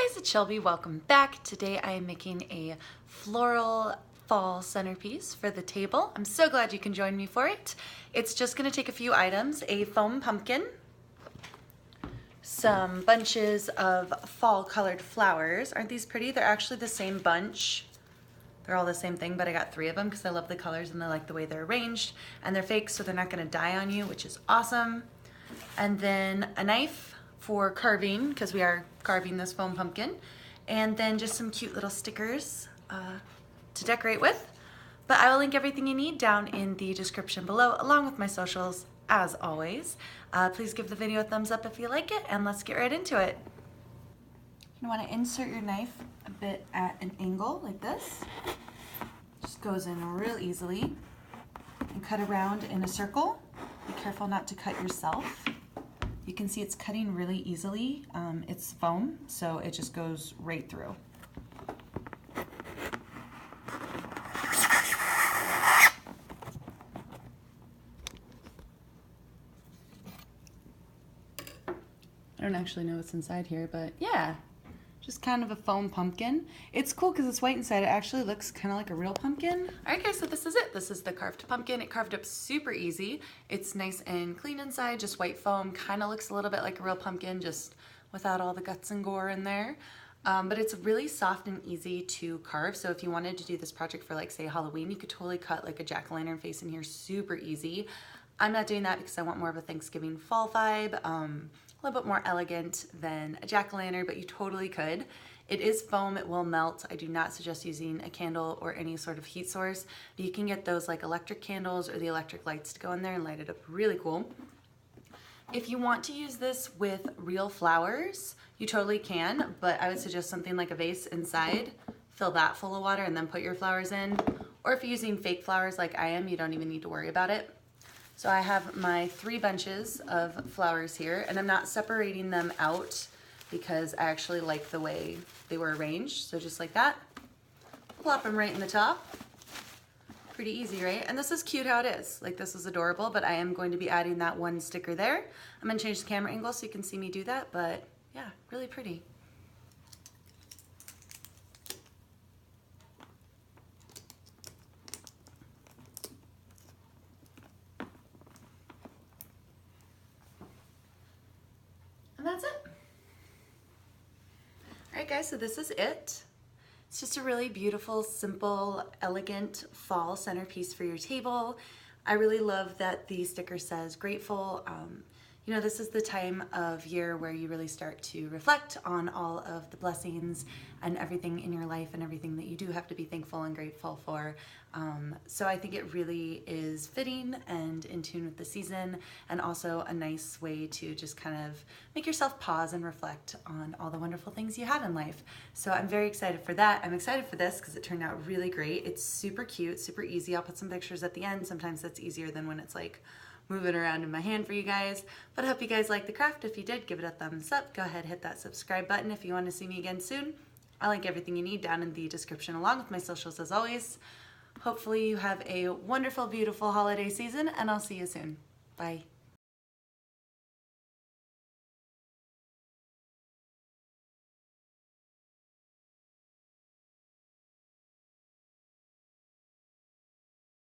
guys, it's Shelby. Welcome back. Today I am making a floral fall centerpiece for the table. I'm so glad you can join me for it. It's just going to take a few items: a foam pumpkin, some bunches of fall colored flowers. Aren't these pretty? They're actually the same bunch. They're all the same thing, but I got 3 of them because I love the colors and I like the way they're arranged. And they're fake, so they're not going to die on you, which is awesome. And then a knife for carving, because we are carving this foam pumpkin. And then just some cute little stickers to decorate with. But I will link everything you need down in the description below, along with my socials, as always. Please give the video a thumbs up if you like it, and let's get right into it. You want to insert your knife a bit at an angle like this. Just goes in real easily. And cut around in a circle. Be careful not to cut yourself. You can see it's cutting really easily. It's foam, so it just goes right through. I don't actually know what's inside here, but yeah, just kind of a foam pumpkin. It's cool because it's white inside. It actually looks kind of like a real pumpkin. All right, guys, so this is it. This is the carved pumpkin. It carved up super easy. It's nice and clean inside, just white foam. Kind of looks a little bit like a real pumpkin, just without all the guts and gore in there. But it's really soft and easy to carve. So if you wanted to do this project for, like, say, Halloween, you could totally cut like a jack-o'-lantern face in here super easy. I'm not doing that because I want more of a Thanksgiving fall vibe. A little bit more elegant than a jack-o'-lantern, but you totally could. It is foam, it will melt. I do not suggest using a candle or any sort of heat source, but you can get those like electric candles or the electric lights to go in there and light it up really cool. If you want to use this with real flowers, you totally can, but I would suggest something like a vase inside. Fill that full of water and then put your flowers in. Or if you're using fake flowers like I am, you don't even need to worry about it. So I have my 3 bunches of flowers here, and I'm not separating them out because I actually like the way they were arranged. So just like that, plop them right in the top. Pretty easy, right? And this is cute how it is. Like, this is adorable, but I am going to be adding that one sticker there. I'm gonna change the camera angle so you can see me do that, but yeah, really pretty. And that's it. All right, guys, so this is it. It's just a really beautiful, simple, elegant fall centerpiece for your table. I really love that the sticker says grateful. You know, this is the time of year where you really start to reflect on all of the blessings and everything in your life and everything that you do have to be thankful and grateful for. So I think it really is fitting and in tune with the season, and also a nice way to just kind of make yourself pause and reflect on all the wonderful things you have in life. So I'm very excited for that. I'm excited for this because it turned out really great. It's super cute, super easy. I'll put some pictures at the end. Sometimes that's easier than when it's like moving around in my hand for you guys. But I hope you guys like the craft. If you did, give it a thumbs up. Go ahead, hit that subscribe button if you want to see me again soon. I'll link everything you need down in the description along with my socials as always. Hopefully you have a wonderful, beautiful holiday season, and I'll see you soon. Bye.